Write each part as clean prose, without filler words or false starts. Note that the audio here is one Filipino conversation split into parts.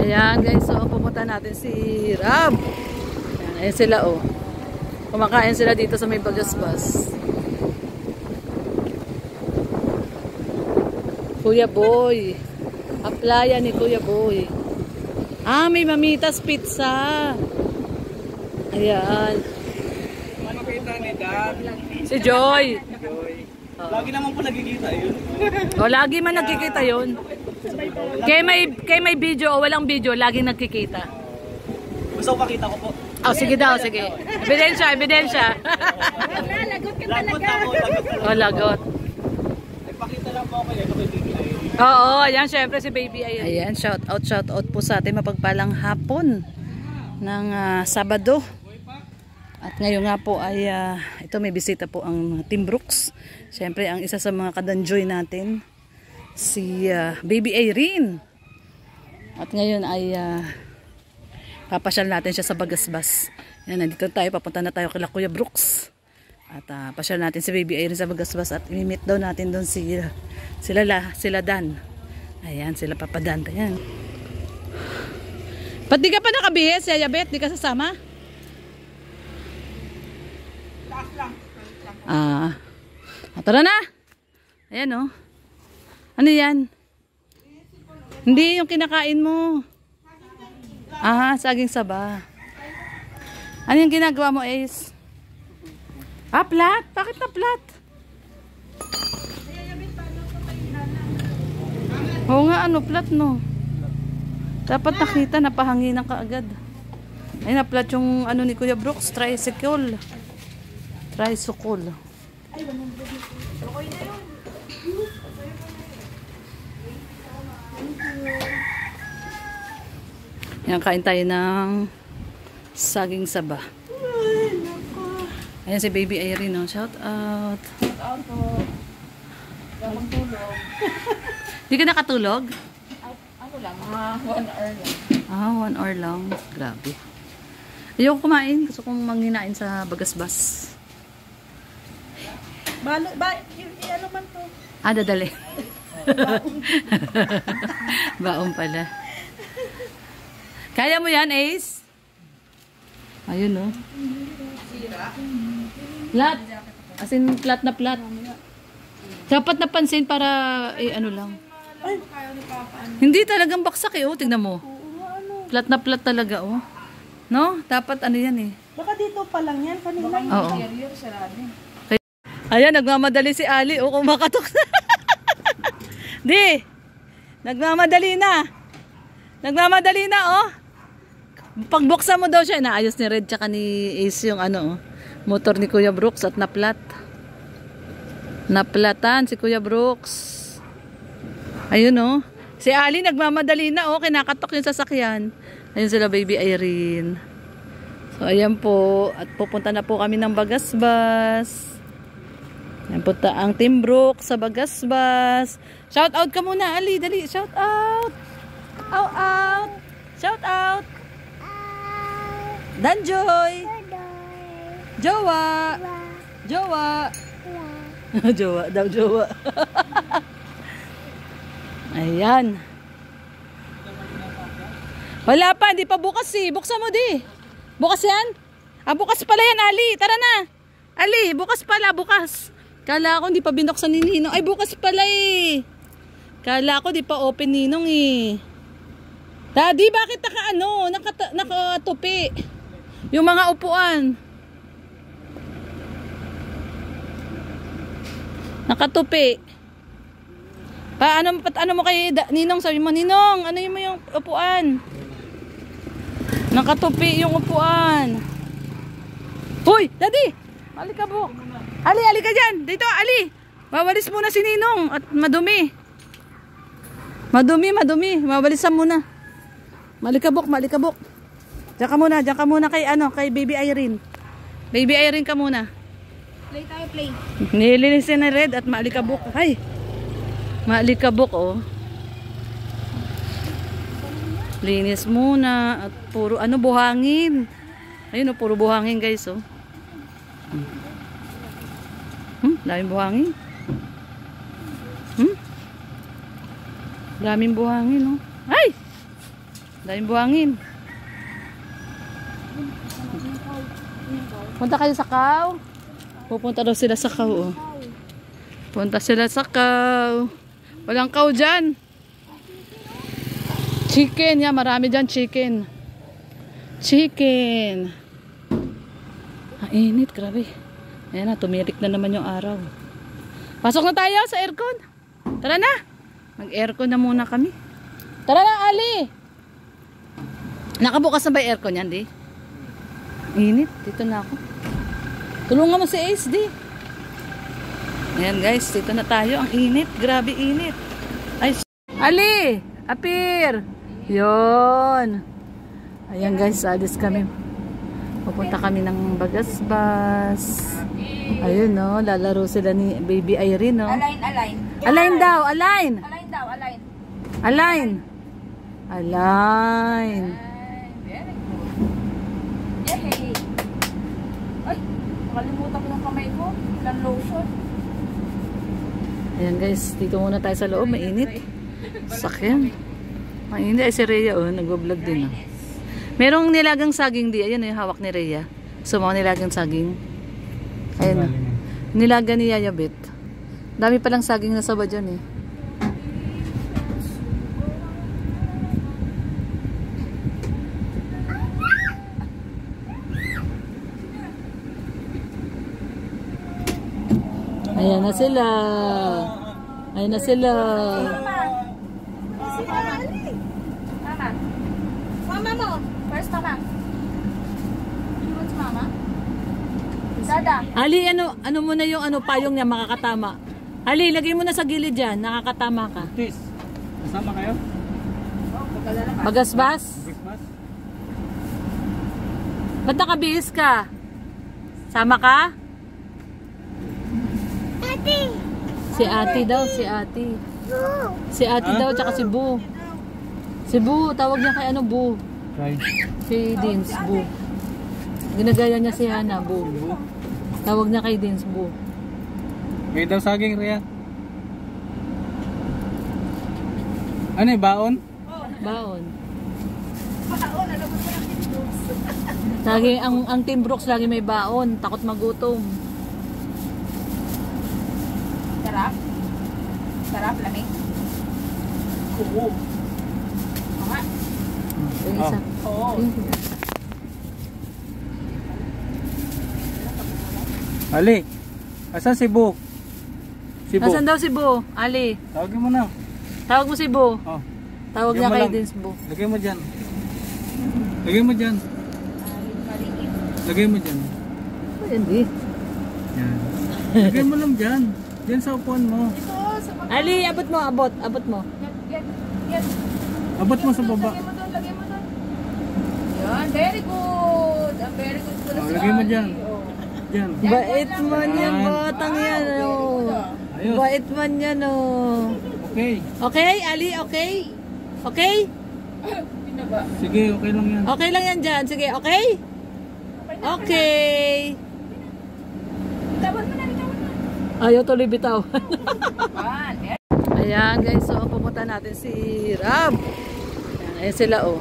Ayan guys, so pupunta natin si Rab. Ayan sila oh. Kumakain sila dito sa may Bagasbas. Kuya Boy. Aplaya ni Kuya Boy. Ah, may Mamitas Pizza. Ayan. Makita ni Dad. Si Joy. Lagi naman po nagkikita yun. O, lagi man nagkikita yun. Kay may video o walang video, laging nagkikita. Gusto ko pakita ko po. Oh, sige daw, sige. Ebidensya, ebidensya. Lagot ka Lagot talaga. ako, lagot ako. O, lagot. Nagpakita lang po ako kayo kung may bibigay. Oo, ayan, syempre si Baby ayan. Ayan, shout out po sa atin. Mapagpalang hapon ng Sabado. At ngayon nga po ay, ito may bisita po ang Team Brooks. Syempre, ang isa sa mga kadanjoy natin, si Baby Irene. At ngayon ay papasyal natin siya sa Bagasbas. Yan, nandito tayo, papunta na tayo kila Kuya Brooks. At pasyal natin si Baby Irene sa Bagasbas at i-meet daw natin doon sila Dan. Ayan, sila Papa Dan. Ayan. Ba't di ka pa nakabihis, Yaya Bet? Di ka sasama? Tara na. Ayan oh. Ano yan? Hindi yung kinakain mo. Saging saba. Ano yung ginagawa mo, Ace? Plat? Bakit na plat? Oo nga, ano, plat no. Dapat nakita, napahanginan ka agad. Ay, na-plat yung ano ni Kuya Brooks, tricycle. Tricycle. Yan, kain tayo ng saging saba. Ayan si Baby Irene, no? Shout out. Shout out po. Tulog. Di ka nakatulog? Ano lang, mga 1 hour lang. 1 hour lang. Grabe. Ayoko kumain. Gusto kong manghinain sa Bagasbas. Ano man to? Dadali. Baon pala. Kaya mo yan, Ace? Ayun, no? Plat. As in, plat na plat. Dapat napansin para, ano lang. Ay, Hindi talagang baksak eh, oh. Tingnan mo. Plat na plat talaga, oh. No? Dapat ano yan eh. baka dito pa lang yan. Kanina. Oo. Ayan, nagmamadali si Ali. O, kumakatok na. Di. Nagmamadali na. Nagmamadali na, oh. Pagbuksan mo daw siya, inaayos ni Red tsaka ni Ace yung ano, oh, motor ni Kuya Brooks at naplat. Naplatan si Kuya Brooks. Ayun, oh. Si Ali nagmamadali na, oh. Kinakatok yung sasakyan. Ayun sila, Baby Irene. So, ayan po. At pupunta na po kami ng Bagasbas. Ayan po ang Team Brooks sa Bagasbas. Shout out ka muna, Ali. Dali, shout out. Out. Shout out. Danjoy. Jowa. Jowa. Jowa daw, jowa. Ayan. Wala pa, hindi pa bukas eh. Buksan mo di. Bukas yan? Bukas pala yan, Ali. Tara na. Ali, bukas pala, bukas. Kala ko hindi pa binuksan ni Ninong. Ay, bukas pala eh. Kala ko di pa open Ninong eh. Daddy, bakit nakatupi? Yung mga upuan. Nakatupi. Paano mo kay Ninong? Sabi mo, Ninong, ano mo yung upuan? Nakatupi yung upuan. Hoy, Daddy! Alikabok. Ali ka dyan. Dito, Ali. Wawalis muna si Ninong at madumi. Madumi. Wawalisan muna. Malikabok. Diyan ka muna kay Baby Irene. Baby Irene ka muna. Play tayo, play. Nilinisin na Red at maalikabok. Ay. Maalikabok, oh. Linis muna at puro buhangin. Ayun, oh, puro buhangin, guys, oh. Daming buhangin. Daming buhangin, oh. Ay! Daming buhangin. Punta kayo sa Kaw. Pupunta daw sila sa Kaw. Oh. Punta sila sa Kaw. Walang Kaw dyan. Chicken. Yan, marami dyan chicken. Chicken. Ang init, grabe. Ayan na, tumirik na naman yung araw. Pasok na tayo sa aircon. Tara na. Mag-aircon na muna kami. Tara na, Ali. Nakabukas na ba yung aircon yan, di? Init. Dito na ako. Tulungan mo si Ace, di. Ayan guys, dito na tayo. Ang init. Grabe init. Ay, Ali! Apir! Yon. Ayan guys, alis kami. Pupunta kami ng Bagasbas. Ayun no, lalaro sila ni Baby Irene no. Align. Align daw, align. Align daw, align. Align. Align. Very good. Yay! Ay, nakalimutan ko ng kamay ko. Ilang lotion. Ayan guys, dito muna tayo sa loob, mainit. Sakyan. Mainit ay si Rhea oh, nag-vlog din oh. Merong nilagang saging di, ayun yung hawak ni Rhea. So mga nilagang saging. Ayun oh. Nilaga ni Yayabit. Dami palang saging na saba dyan eh. Ayan na sila. Ayan na sila. Mama. Mama mo. First mama. What's mama? Dada. Ali, ano mo na yung payong niya makakatama. Ali, lagay mo na sa gilid dyan. Nakakatama ka. Please. Kasama kayo? Bagasbas? Christmas? Ba't nakabihis ka? Sama ka? Si Ate daw, si Ate. Si Ate daw, tsaka si Bu. Si Bu, tawag niya kay Bu. Try. Si Dins, Bu. Ginagaya niya si Hana, Bu. Tawag niya kay Dins, Bu. May daw saging, Rhea. Ano eh, baon? Baon. Lagi, ang Team Brooks lagi may baon. Takot magutom. Sarap. Sarap, lamig. Oo. Mama. Yung isa. Oo. Ali, asan si Bu? Si Bu. Nasaan daw si Bu? Ali, Tawagin mo na. tawag mo si Bu. Oh. Tawag Lagyan niya mo kay lang. Dins, Bu. Lagay mo dyan. Lagay mo dyan. Lagay mo dyan. Ay, hindi. Yan. Lagay mo lang dyan. Dyan sa upuan mo. Ito, sa baba. Ali, abot mo, abot mo. Get. Abot mo sa baba. Lagay mo doon. Yan, very good. Ang very good ko na Oh, si lagay mo Ali. dyan. Oh. Dyan. Bait man yan, batang yan, oh. Ayos. Bait man yan, oh. Okay. Okay, Ali, okay? Okay? Binaba. Sige, okay lang yan. Okay lang yan dyan. Sige, okay? Okay. Bitawan mo na. Ayaw tuloy bitaw. One. Ayan guys, so pupunta natin si Rab. Ayan sila oh.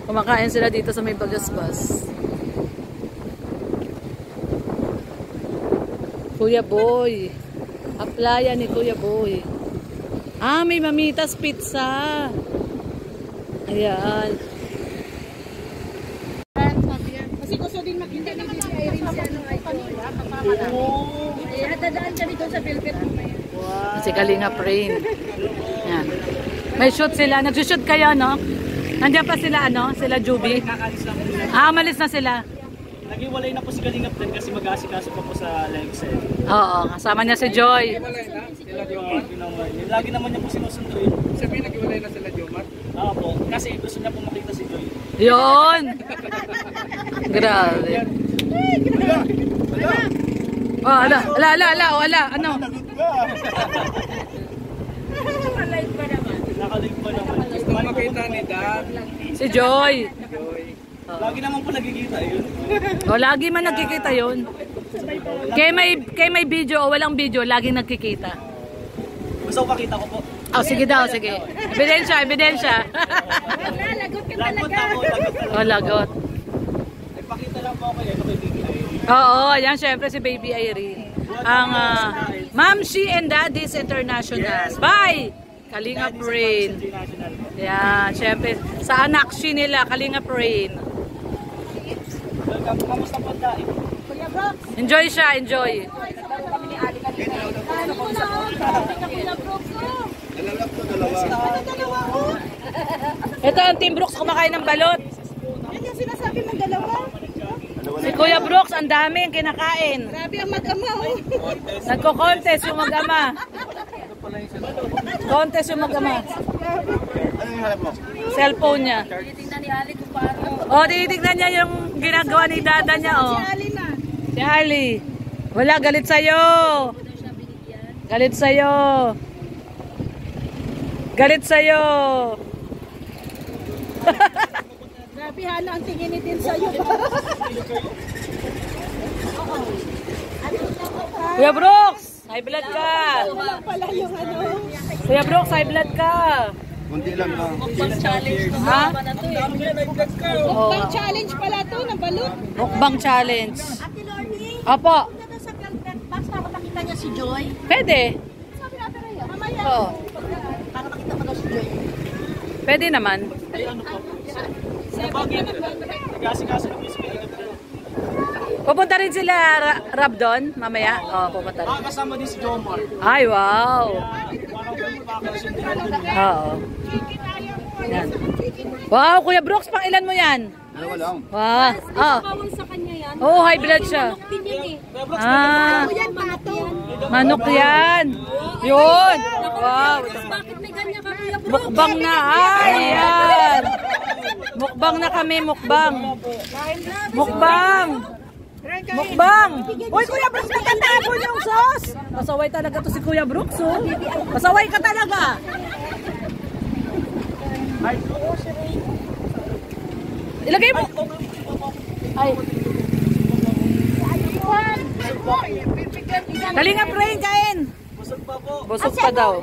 Kumakain sila dito sa may Bagasbas. Kuya Boy. Aplaya ni Kuya Boy. Ah, may Mamitas Pizza. Ayan. Kasi gusto din makita ni Baby Irene si ano ay kasama namin. Eh, dadaan kami doon sa Velvet mamaya. Si Kalinga Prain. Ayan. May shoot sila. Nagsushoot kayo, no? Nandiyan pa sila, ano? Sila Juby. Kakalis lang po. Ah, malis na sila. Nag-iwalay na po si Kalingap din kasi mag-aasikaso pa po sa live set. Oo, kasama niya si Joy. Sila Jomar. Lagi naman niya po sinusundo yun. Sabihin nag-iwalay na sila Jomar? Oo po. Kasi gusto niya po makita si Joy. Yun! Grabe. Oh, ala. Oh, ala. Ano? Live pa naman. Nakalive pa naman. Gusto makita ni Dad. Si Joy. Lagi naman po nagkikita yun. O, lagi man nagkikita yun. Kay may video o walang video, laging nagkikita. Gusto ko makita ko po. Oh, sige daw, sige. Ebidensya. Wala, lagot ka Oh, lagot. Ipakita lang po ako yan kay Baby Irene. Oo, yan syempre si Baby Irene. Ang Mamshi and Daddy's International. Bye! Kalinga Brain. Yan, syempre. Sa anak si nila, Kalinga Brain. Welcome, kamusta po tayo? Enjoy siya, enjoy. Ito ang Team Brooks kumakain ng balot. Yan yung sinasabi ng dalawa. Si Kuya Brooks, ang dami ang kinakain. Grabe ang mag-ama. Nagko-contest yung mag-ama. Contest yung mag-ama. Cellphone niya. Tinitingnan ni Ali kung paano. O, tinitignan niya yung ginagawa ni dada niya, o. Si Ali na. Si Ali. Wala, galit sa'yo. Galit sa'yo. Galit sa'yo. Grabe hala ang tingin ni Din sa'yo. Kuya Brooks, high blood ka. Wala pala yung ano. Kuya Brooks, high blood ka. Kunti lang ba? Ha? Oo. Pang challenge pala to ng balot. Mukbang challenge. Ate Lorny, Opo, punta sa box para makita niya si Joy. pwede. Sabi natin na yun. Mamaya. Oo. Para makita mo daw si Joy. Pwede naman. Ay, ano po? Sa bagay, nag-asikaso ng music. Pupunta rin sila Rab doon, mamaya. Oo, pupunta rin. Kasama din si Jomar. Ay, wow. Kaya, Oo. Yan. Wow, Kuya Brooks, pang ilan mo yan? Dalawa lang. Wow. Oh. Bawal sa kanya yan. Oh, high blood siya. Pinig eh. Ah, Yan, pato. manok yan. Yun. Wow. Bakit may ganyan ka, Kuya Bro? Mukbang na. Ay, yan. Mukbang na kami, mukbang. Mukbang. Mukbang. Uy, Kuya Brooks, maganda po yung sauce. Pasaway talaga to si Kuya Brooks, oh. Pasaway ka talaga. Ilagay mo. Ay. Kalinga Brain, kain. busog pa po. Busog pa daw.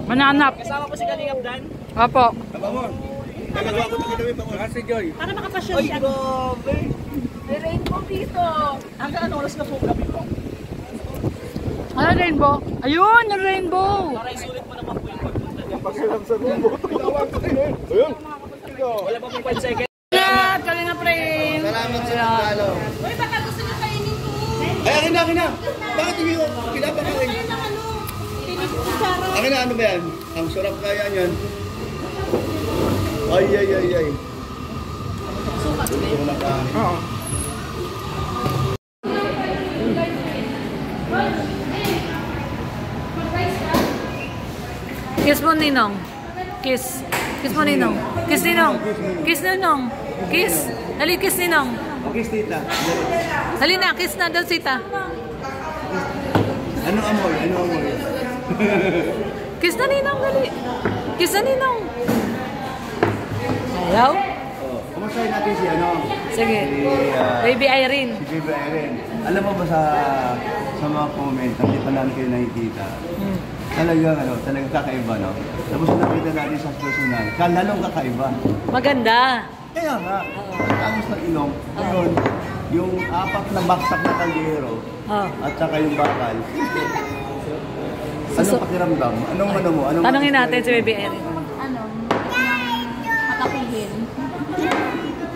Mananap. Kasama po si Kalingap Dan. Opo. Abamon. Nagagawa ko dito yung pangol. Si Joy. Para makapasyon Ay, siya. grabe. May rainbow dito. Hanggang ano oras na po gabi po? Ano rainbow? Ayun, yung rainbow. Para isulit mo naman po yung pagpunta niya. Pakiram sa rumbo. Ayun. Wala pa pong 5 seconds. Kalinga Brain. Salamat sa regalo. Uy, baka gusto nyo kainin ko. Ay, akin na. Bakit hindi ko pinapakain? Ayun ang ano. Tinig ko para. Akin na, ano ba yan? Ang sarap kaya yan. Ay. Sukat ba yun? Oo. Kiss mo, Ninong. Kiss. Kiss mo, Ninong. Kiss, Ninong. Kiss, Ninong. Kiss. Dali, kiss, Ninong. Okay, tita. Dali na, kiss na daw, Sita. Ano amoy? Kiss na, Ninong, dali. Kiss na, Ninong. Ayaw? Kumustahin natin si ano? Sige. Si Baby Irene. Baby Irene. Alam mo ba sa mga comment, hindi pa namin kayo nakikita. Talagang kakaiba, no? Tapos nakita natin sa personal, lalong kakaiba. Maganda. Kaya nga, pagkamos ng ilong, ngayon, yung 4 na baksak na kaldero, Oh. at saka yung bakal. Anong pakiramdam? Anong ano mo? Anong Tanungin natin si Baby Irene. Ano? Atakihin.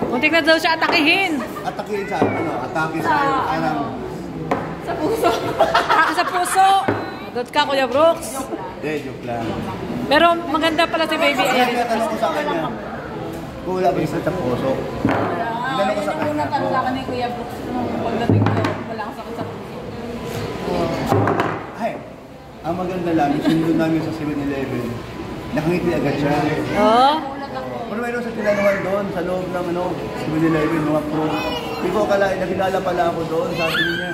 Muntik na daw siya atakihin. Atakihin sa ano? Atake sa anong... Atake sa puso. Dot ka, Kuya Brooks. Joke lang. Pero maganda pala si Baby Kaya Irene. tanong ko sa kanya, kulang ba isa sa puso? Tinanong ko sa kanya. Tanong sa akin ni Kuya Brooks nung pagdating ko, wala akong sakit sa puso. Ay, ang maganda lang, sundo namin sa 7-Eleven. Nakangiti agad siya. Oh. Pero mayroon sa tinanuhan doon, sa loob ng 7-Eleven, mga pro. Hindi ko akalain, nakilala pala ako doon, sabi niya.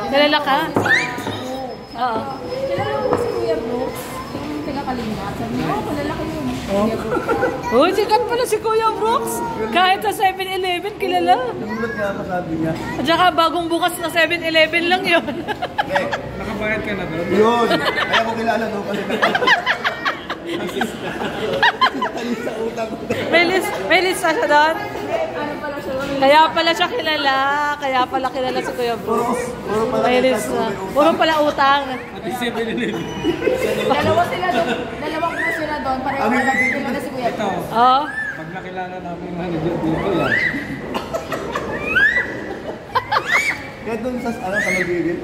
Kilala ka? Oo. Kilala mo ba si Kuya Brooks? Yung pinakalinga. Sabi niya, kilala ko yun. Kuya Brooks. Oh, sikat pala si Kuya Brooks. Kahit sa 7-Eleven, kilala. Nagulat nga ako, sabi niya. At saka bagong bukas na 7-Eleven lang yun. Nakabayad ka na doon? Yun! Kaya ko kilala doon kasi isa siya doon? Ano pala siya? Kaya pala siya kilala. Kaya pala kilala si Kuya Brooks. Puro pala May kita list sa na. utang. Puro pala utang. Dalawa sila doon. Dalawang po sila doon. Pareho Ano pala yung- kilala si Kuya. Oo. Pag nakilala namin yung manager dito yan. Kaya doon sa Nagigil.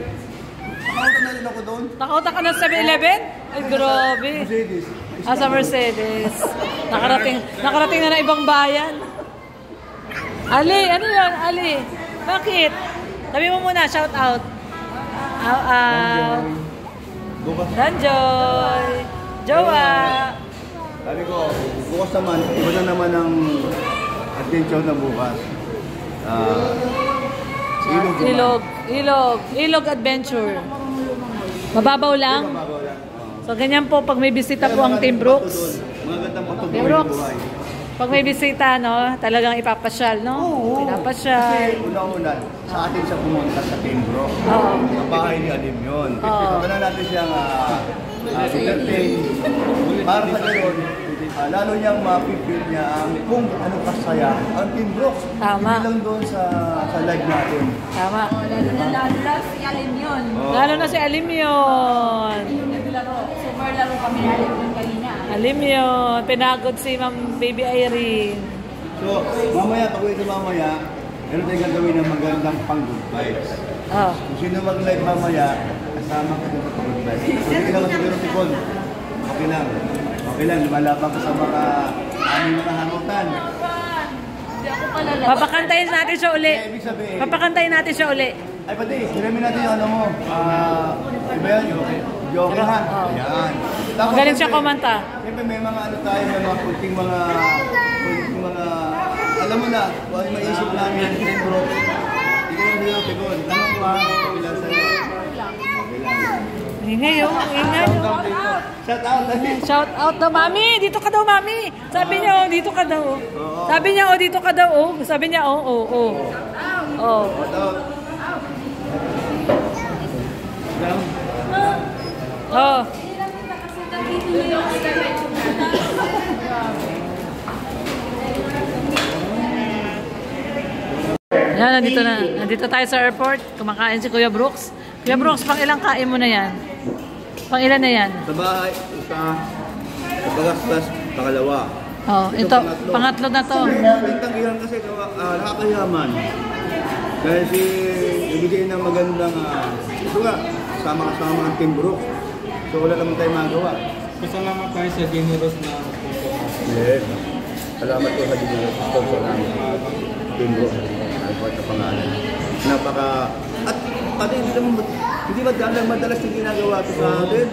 Nakauta na rin ako doon. Nakauta ka ng 7-Eleven? Ay, grabe. Mercedes. Sa Mercedes. Nakarating na ng ibang bayan. Ali, ano yun? Ali, bakit? Sabi mo muna, shout out. Bukas. Danjoy. Jowa. Sabi ko, bukas naman, iba na naman ang adventure na bukas. Ilog naman. Ilog adventure. Mababaw lang. Mababaw lang. So ganyan po pag may bisita po ang Team Brooks. Mga gandang Team patuloy na Brooks. buhay. Pag may bisita, no, talagang ipapasyal, no? Kasi Pinapasyal. una-una, sa atin siya pumunta sa Team Brooks. Oo. Sa bahay ni Alim yun. Oo. Kaya natin siyang entertain. Para sa gano'n, lalo niyang mapipil niya kung ano kasaya ang Team Brooks. Tama. Hindi lang doon sa live natin. Tama. Lalo na si Alin yun. Lalo na si Alim yun. Naglaro. Super laro kami ni Alin yun kanina. Alim yun. Pinagod si Ma'am Baby Irene. So, mamaya, pag ito mamaya, meron tayong gagawin ng magandang pang-good vibes. Oh. Kung sino mag-live mamaya, kasama ka doon sa pang-good vibes. Kung hindi naman siguro si Paul, okay lang. Okay lang, lumalabang ka sa mga aming mga hangutan. Hindi ako pala laro. Papakantayin natin siya uli. Kaya ibig sabihin, Papakantayin natin siya uli. ay pati, hiramin natin yung ano mo. Iba yan, Joker ha. Yan. Tapos, Magaling siya siyempre, kumanta. Siyempre may mga ano tayo, may mga kunting mga, alam mo na, kung ano maisip namin, bro. Ikaw yung hero, Tegon. Tanong ko ha, ilan sa'yo. Okay lang. Ingay oh. Ingay oh. Shout out dali. Shout out daw, Mami! Dito ka daw, Mami! Sabi niya, oh, dito ka daw. Oh. Sabi niya, oh, dito ka daw. Oh. Sabi niya, oh, oh, oh. Oh. Shout out. Oh. Yan, nandito tayo sa airport. Kumakain si Kuya Brooks. Kuya Brooks, pang ilang kain mo na yan? Pang ilan na yan? Sa bahay, isa. Sa Bagastas, pangalawa. Oh, ito, pangatlo na to. Bintang iyan kasi nakakayaman. Dahil si ibigay ng magandang, ito nga, sama-sama ang Team Brooks. So wala naman tayo magawa. Pasalamat tayo sa generous na Yes. Salamat ko sa generous sponsor namin. Team Brooks. Ang sa pangalan. Napaka... At pati hindi madalas yung ginagawa ito sa atin.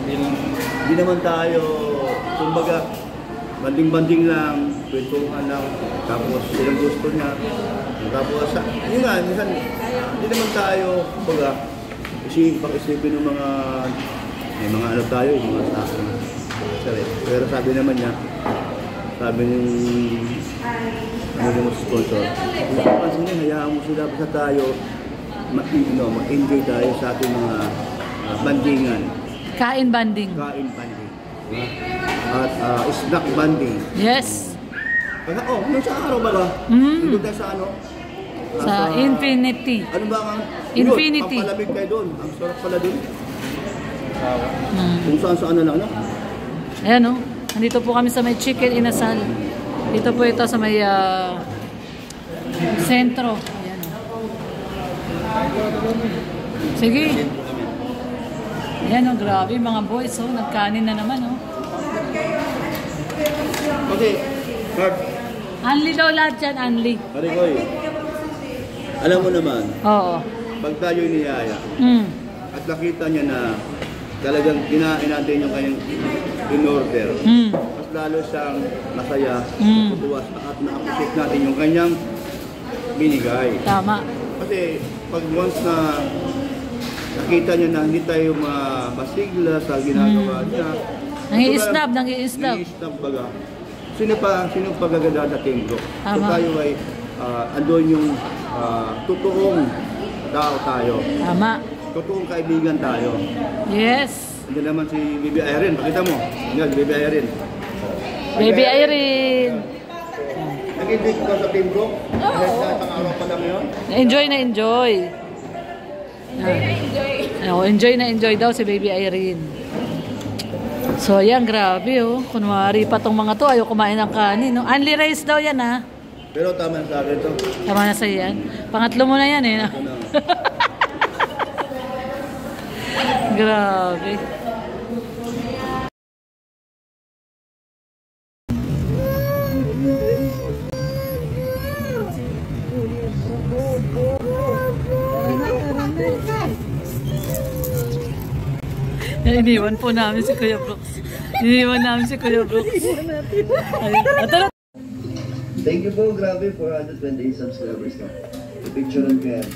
Hindi naman tayo, kumbaga, banding-banding lang, kwentuhan lang, tapos ilang gusto niya. Tapos, yun nga, minsan, hindi naman tayo, kumbaga, pag-isipin ng mga, may mga ano tayo, yung mga sa akin. Pero sabi naman niya, sabi ng ano yung sponsor, kung kapansin niya, hayaan mo sila, basta tayo, ma-enjoy tayo sa ating mga bandingan. Kain banding. Kain banding. At snack banding. Yes. Kasi, nung sa araw ba ba? Dito tayo sa ano? Sa Infinity. Ano ba ang... Infinity. Yun, pampalamig kayo doon. Ang sarap pala doon. Kung saan-saan na lang, no? Ayan o. Nandito po kami sa may Chicken Inasal. Dito po ito sa may sentro. Ayan o. Sige. Ayan o, grabe. Mga boys o. Nagkanin na naman o. Okay. Card. Anli daw lahat yan, Anli. Harikoy. Alam mo naman, Oo. pag tayo niyaya, Mm. at nakita niya na talagang kinain natin yung kanyang in-order, Mm. mas lalo siyang masaya, Mm. tuwas at na-appreciate natin yung kanyang binigay. Tama. Kasi pag once na nakita niya na hindi tayo masigla sa ginagawa niya, Nangi-snap, nangi-snap. nangi-snap baga. Sino pagaganda sa Team Brooks? So Tama. tayo ay andun yung totoong tao tayo. Tama. Totoong kaibigan tayo. Yes. Hindi naman si Bibi Irene, pakita mo. Yan, Bibi Irene. Baby Irene. Nag-invite ko sa team ko. Dahil sa isang araw pa lang yun. Enjoy na enjoy. Enjoy na enjoy daw si Baby Irene. So ayan, grabe oh. Kunwari pa tong mga to, ayaw kumain ng kanin. No? Only rice daw yan ha. Pero tama na sa akin ito. Tama na sa'yo yan. Pangatlo mo na yan eh. No? Grabe. Iniwan po namin si Kuya Brooks. Iniwan namin si Kuya Brooks. Ayun. Thank you po, grabe, 428 subscribers na. Picturean ko yan.